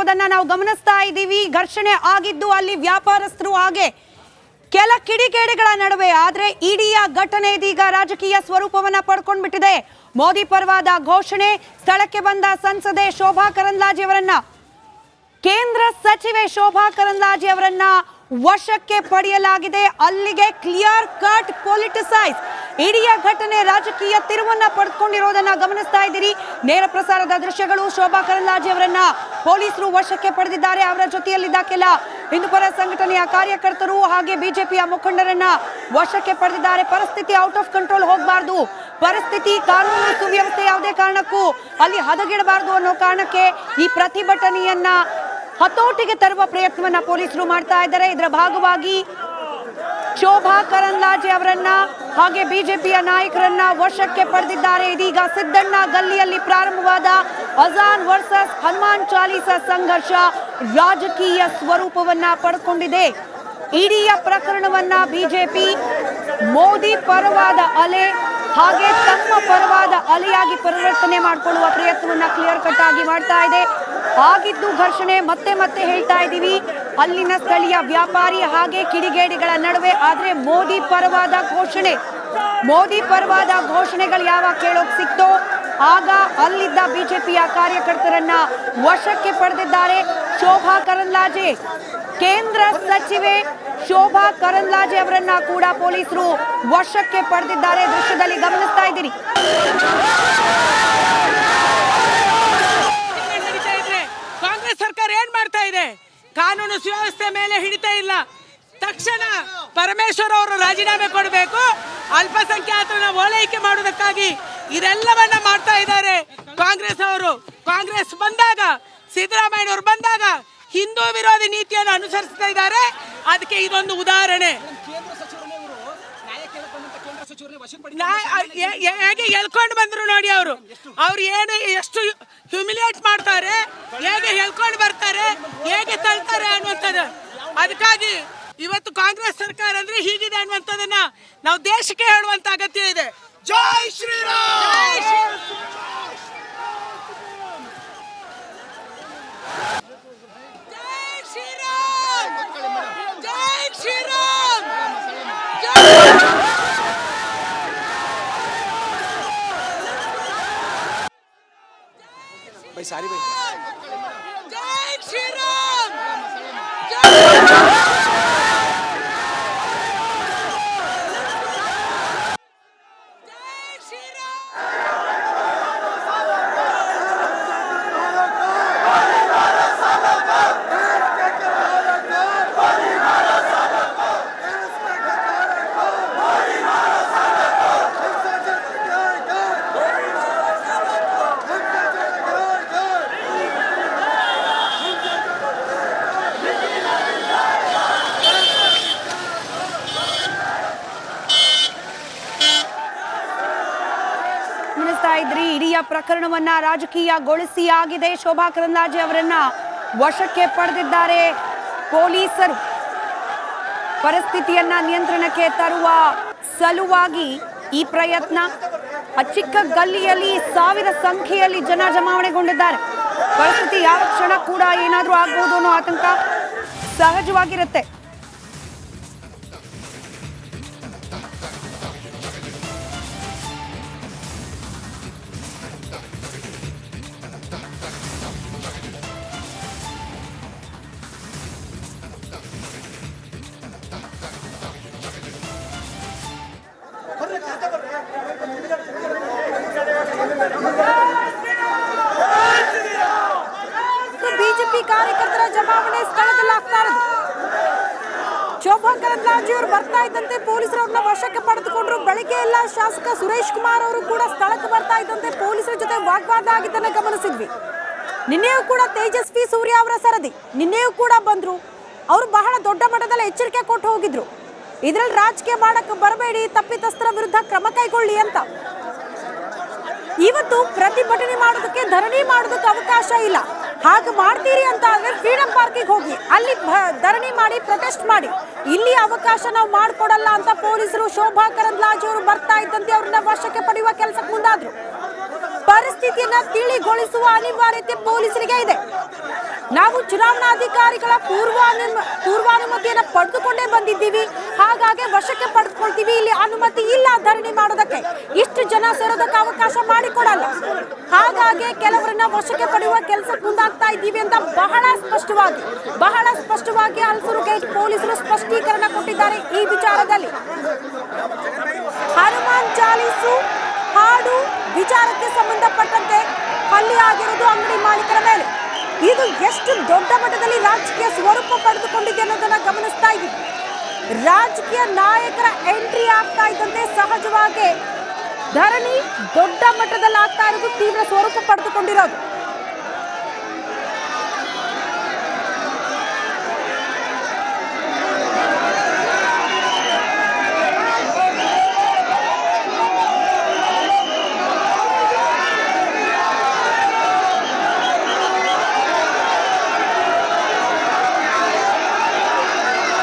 ಪಡ್ಕೊಂಡಿರೋದನ್ನ ನಾವು ಗಮನಿಸ್ತಾ ಇದ್ದೀವಿ. ಘರ್ಷಣೆ ಆಗಿದ್ದು ಅಲ್ಲಿ ವ್ಯಾಪಾರಸ್ಥರು ಹಾಗೆ ಕೆಲ ಕಿಡಿಗೇಡಿಗಳ ನಡುವೆ. ಆದ್ರೆ ಇಡೀ ಘಟನೆ ಇದೀಗ ರಾಜಕೀಯ ಸ್ವರೂಪವನ್ನ ಪಡ್ಕೊಂಡ್ಬಿಟ್ಟಿದೆ. ಮೋದಿ ಪರವಾದ ಘೋಷಣೆ, ಸ್ಥಳಕ್ಕೆ ಬಂದ ಸಂಸದೆ ಶೋಭಾ ಕರಂದ್ಲಾಜೆ ಅವರನ್ನ, ಕೇಂದ್ರ ಸಚಿವೆ ಶೋಭಾ ಕರಂದ್ಲಾಜೆ ಅವರನ್ನ ವಶಕ್ಕೆ ಪಡೆಯಲಾಗಿದೆ. ಅಲ್ಲಿಗೆ ಕ್ಲಿಯರ್ ಕಟ್ ಪೊಲಿಟಿಸೈಸ್ ಇಡೀ ಘಟನೆ ರಾಜಕೀಯ ತಿರುವನ್ನ ಪಡೆದುಕೊಂಡಿರೋದನ್ನ ಗಮನಿಸ್ತಾ ಇದ್ದೀರಿ. ನೇರ ಪ್ರಸಾರದ ದೃಶ್ಯಗಳು. ಶೋಭಾ ಕರಂದ್ಲಾಜೆ ಅವರನ್ನ ಪೊಲೀಸರು ವಶಕ್ಕೆ ಪಡೆದಿದ್ದಾರೆ. ಅವರ ಜೊತೆಯಲ್ಲಿದ್ದ ಕೆಲ ಹಿಂದೂಪರ ಸಂಘಟನೆಯ ಕಾರ್ಯಕರ್ತರು ಹಾಗೆ ಬಿಜೆಪಿಯ ಮುಖಂಡರನ್ನ ವಶಕ್ಕೆ ಪಡೆದಿದ್ದಾರೆ. ಪರಿಸ್ಥಿತಿ ಔಟ್ ಆಫ್ ಕಂಟ್ರೋಲ್ ಹೋಗಬಾರ್ದು, ಪರಿಸ್ಥಿತಿ ಕಾನೂನು ಸುವ್ಯವಸ್ಥೆ ಯಾವುದೇ ಕಾರಣಕ್ಕೂ ಅಲ್ಲಿ ಹದಗೆಡಬಾರದು ಅನ್ನೋ ಕಾರಣಕ್ಕೆ ಈ ಪ್ರತಿಭಟನೆಯನ್ನ ಹತೋಟಿಗೆ ತರುವ ಪ್ರಯತ್ನವನ್ನ ಪೊಲೀಸರು ಮಾಡ್ತಾ ಇದ್ದಾರೆ. ಇದರ ಭಾಗವಾಗಿ ಶೋಭಾ ಕರಂದ್ಲಾಜೆ ಅವರನ್ನ ಹಾಗೆ ಬಿಜೆಪಿಯ ನಾಯಕರನ್ನ ವಶಕ್ಕೆ ಪಡೆದಿದ್ದಾರೆ. ಇದೀಗ ಸಿದ್ದಣ್ಣ ಗಲ್ಲಿಯಲ್ಲಿ ಪ್ರಾರಂಭವಾದ ಅಜಾನ್ ವರ್ಸಸ್ ಹನುಮಾನ್ ಚಾಲೀಸ ಸಂಘರ್ಷ ರಾಜಕೀಯ ಸ್ವರೂಪವನ್ನ ಪಡ್ಕೊಂಡಿದೆ. ಇಡೀ ಪ್ರಕರಣವನ್ನ ಬಿಜೆಪಿ ಮೋದಿ ಪರವಾದ ಅಲೆ ಹಾಗೆ ತಮ್ಮ ಪರವಾದ ಅಲೆಯಾಗಿ ಪರಿವರ್ತನೆ ಮಾಡಿಕೊಳ್ಳುವ ಪ್ರಯತ್ನವನ್ನ ಕ್ಲಿಯರ್ ಕಟ್ ಆಗಿ ಮಾಡ್ತಾ ಇದೆ. ಆಗಿದ್ದು ಘರ್ಷಣೆ ಮತ್ತೆ ಮತ್ತೆ ಹೇಳ್ತಾ ಇದ್ದೀವಿ, ಅಲ್ಲಿನ ಸ್ಥಳೀಯ ವ್ಯಾಪಾರಿ ಹಾಗೆ ಕಿಡಿಗೇಡಿಗಳ ನಡುವೆ. ಆದ್ರೆ ಮೋದಿ ಪರವಾದ ಘೋಷಣೆಗಳು ಯಾವಾಗ ಕೇಳೋಕ್ ಸಿಕ್ತೋ ಆಗ ಅಲ್ಲಿದ್ದ ಬಿಜೆಪಿಯ ಕಾರ್ಯಕರ್ತರನ್ನ ವಶಕ್ಕೆ ಪಡೆದಿದ್ದಾರೆ. ಶೋಭಾ ಕರಂದ್ಲಾಜೆ, ಕೇಂದ್ರ ಸಚಿವೆ ಶೋಭಾ ಕರಂದ್ಲಾಜೆ ಅವರನ್ನ ಕೂಡ ಪೊಲೀಸರು ವಶಕ್ಕೆ ಪಡೆದಿದ್ದಾರೆ. ದೃಶ್ಯದಲ್ಲಿ ಗಮನಿಸ್ತಾ ಇದ್ದೀರಿ. ಕಾಂಗ್ರೆಸ್ ಸರ್ಕಾರ ಏನ್ ಮಾಡ್ತಾ ಇದೆ? ಕಾನೂನು ಸುವ್ಯವಸ್ಥೆ ಮೇಲೆ ಹಿಡಿತಾ ಇಲ್ಲ. ತಕ್ಷಣ ಪರಮೇಶ್ವರ್ ಅವರು ರಾಜೀನಾಮೆ ಕೊಡಬೇಕು. ಅಲ್ಪಸಂಖ್ಯಾತರನ್ನ ಓಲೈಕೆ ಮಾಡುವುದಕ್ಕಾಗಿ ಇದೆಲ್ಲವನ್ನ ಮಾಡ್ತಾ ಇದ್ದಾರೆ ಕಾಂಗ್ರೆಸ್ ಅವರು. ಕಾಂಗ್ರೆಸ್ ಬಂದಾಗ, ಸಿದ್ದರಾಮಯ್ಯನವರು ಬಂದಾಗ ಹಿಂದೂ ವಿರೋಧಿ ನೀತಿಯನ್ನು ಅನುಸರಿಸ್ತಾ ಇದ್ದಾರೆ. ಅದಕ್ಕೆ ಇದೊಂದು ಉದಾಹರಣೆ. ಹೇಗೆ ಎಳ್ಕೊಂಡು ಬಂದ್ರು ನೋಡಿ. ಅವ್ರು ಏನು ಎಷ್ಟು ಹ್ಯೂಮಿಲಿಯೇಟ್ ಮಾಡ್ತಾರೆ, ಹೇಗೆ ಎಳ್ಕೊಂಡು ಬರ್ತಾರೆ, ಹೇಗೆ ತಳ್ತಾರೆ ಅನ್ನುವಂಥದ್ದು. ಅದಕ್ಕಾಗಿ ಇವತ್ತು ಕಾಂಗ್ರೆಸ್ ಸರ್ಕಾರ ಅಂದ್ರೆ ಹೀಗಿದೆ ಅನ್ನುವಂಥದ್ದನ್ನ ನಾವು ದೇಶಕ್ಕೆ ಹೇಳುವಂತ ಅಗತ್ಯ ಇದೆ. ಜೈ ಶ್ರೀರಾಮ್. भाई सारी भाई जय श्री राम। ಇಡೀ ಪ್ರಕರಣವನ್ನ ರಾಜಕೀಯಗೊಳಿಸಿ ಆಗಿದೆ. ಶೋಭಾ ಕರಂದ್ಲಾಜೆ ಅವರನ್ನ ವಶಕ್ಕೆ ಪಡೆದಿದ್ದಾರೆ ಪೊಲೀಸರು. ಪರಿಸ್ಥಿತಿಯನ್ನ ನಿಯಂತ್ರಣಕ್ಕೆ ತರುವ ಸಲುವಾಗಿ ಈ ಪ್ರಯತ್ನ. ಚಿಕ್ಕ ಗಲ್ಲಿಯಲ್ಲಿ ಸಾವಿರ ಸಂಖ್ಯೆಯಲ್ಲಿ ಜನ ಜಮಾವಣೆಗೊಂಡಿದ್ದಾರೆ. ಪರಿಸ್ಥಿತಿ ಯಾವ ಕ್ಷಣ ಕೂಡ ಏನಾದ್ರೂ ಆಗ್ಬಹುದು ಅನ್ನೋ ಆತಂಕ ಸಹಜವಾಗಿರುತ್ತೆ. ಬಿಜೆಪಿ ಕಾರ್ಯಕರ್ತರ ಜಮಾವಣೆ ಸ್ಥಳದಲ್ಲಾಗ್ತಾ ಇರೋದು. ಶೋಭಾ ಕರಂದ್ಲಾಜೆ ಅವರು ಬರ್ತಾ ಇದ್ದಂತೆ ಪೊಲೀಸರವ್ರನ್ನ ವಶಕ್ಕೆ ಪಡೆದುಕೊಂಡ್ರು. ಬೆಳಗ್ಗೆ ಎಲ್ಲ ಶಾಸಕ ಸುರೇಶ್ ಕುಮಾರ್ ಅವರು ಕೂಡ ಸ್ಥಳಕ್ಕೆ ಬರ್ತಾ ಇದ್ದಂತೆ ಪೊಲೀಸರ ಜೊತೆ ವಾಗ್ವಾದ ಆಗಿದ್ದನ್ನ ಗಮನಿಸಿದ್ವಿ. ನಿನ್ನೆಯೂ ಕೂಡ ತೇಜಸ್ವಿ ಸೂರ್ಯ ಅವರ ಸರದಿ ನಿನ್ನೆಯೂ ಕೂಡ ಬಂದ್ರು. ಅವರು ಬಹಳ ದೊಡ್ಡ ಮಟ್ಟದಲ್ಲಿ ಎಚ್ಚರಿಕೆ ಕೊಟ್ಟು ಹೋಗಿದ್ರು, ಇದರಲ್ಲಿ ರಾಜಕೀಯ ಮಾಡಕ್ಕೆ ಬರಬೇಡಿ, ತಪ್ಪಿತಸ್ಥರ ವಿರುದ್ಧ ಕ್ರಮ ಕೈಗೊಳ್ಳಿ ಅಂತ. ಇವತ್ತು ಪ್ರತಿಭಟನೆ ಮಾಡೋದಕ್ಕೆ, ಧರಣಿ ಮಾಡೋದಕ್ಕೆ ಅವಕಾಶ ಇಲ್ಲ. ಹಾಗೆ ಮಾಡ್ತೀರಿ ಅಂತ ಅಂದ್ರೆ ಫ್ರೀಡಂ ಪಾರ್ಕಿಗೆ ಹೋಗಿ ಅಲ್ಲಿ ಧರಣಿ ಮಾಡಿ, ಪ್ರೊಟೆಸ್ಟ್ ಮಾಡಿ. ಇಲ್ಲಿ ಅವಕಾಶ ನಾವು ಮಾಡಿಕೊಡಲ್ಲ ಅಂತ ಪೊಲೀಸರು ಶೋಭಾ ಕರಂದ್ಲಾಜೆ ಅವರು ಬರ್ತಾ ಇದ್ದಂತೆ ಅವ್ರನ್ನ ವಶಕ್ಕೆ ಪಡೆಯುವ ಕೆಲಸಕ್ಕೆ ಮುಂದಾದ್ರು. ಪರಿಸ್ಥಿತಿಯನ್ನ ತಿಳಿಗೊಳಿಸುವ ಅನಿವಾರ್ಯತೆ ಪೊಲೀಸರಿಗೆ ಇದೆ. ನಾವು ಚುನಾವಣಾಧಿಕಾರಿಗಳ ಪೂರ್ವಾನುಮತಿಯನ್ನು ಪಡೆದುಕೊಂಡೇ ಬಂದಿದ್ದೀವಿ, ಹಾಗಾಗಿ ವಶಕ್ಕೆ ಪಡೆದುಕೊಳ್ತೀವಿ, ಇಲ್ಲಿ ಅನುಮತಿ ಇಲ್ಲ ಧರಣಿ ಮಾಡೋದಕ್ಕೆ, ಇಷ್ಟು ಜನ ಸೇರೋದಕ್ಕೆ ಅವಕಾಶ ಮಾಡಿಕೊಡಲ್ಲ, ಹಾಗಾಗಿ ಕೆಲವರನ್ನ ವಶಕ್ಕೆ ಪಡೆಯುವ ಕೆಲಸಕ್ಕೆ ಮುಂದಾಗ್ತಾ ಇದ್ದೀವಿ ಅಂತ ಬಹಳ ಸ್ಪಷ್ಟವಾಗಿ ಹಲಸೂರು ಗೇಟ್ ಪೊಲೀಸರು ಸ್ಪಷ್ಟೀಕರಣ ಕೊಟ್ಟಿದ್ದಾರೆ. ಈ ವಿಚಾರದಲ್ಲಿ ಹನುಮಾನ್ ಚಾಲೀಸು ಹಾಡು ವಿಚಾರಕ್ಕೆ ಸಂಬಂಧಪಟ್ಟಂತೆ ಹಲ್ಲೆ ಆಗಿರೋದು ಅಂಗಡಿ ಮಾಲೀಕರ ಮೇಲೆ. ಇದು ಎಷ್ಟು ದೊಡ್ಡ ಮಟ್ಟದಲ್ಲಿ ರಾಜಕೀಯ ಸ್ವರೂಪ ಪಡೆದುಕೊಂಡಿದೆ ಅನ್ನೋದನ್ನ ಗಮನಿಸ್ತಾ ಇದ್ದೀವಿ. ರಾಜಕೀಯ ನಾಯಕರ ಎಂಟ್ರಿ ಆಗ್ತಾ ಇದ್ದಂತೆ ಸಹಜವಾಗಿ ಧರಣಿ ದೊಡ್ಡ ಮಟ್ಟದಲ್ಲಿ ಆಗ್ತಾ ಇರೋದು ತೀವ್ರ ಸ್ವರೂಪ ಪಡೆದುಕೊಂಡಿರೋದು.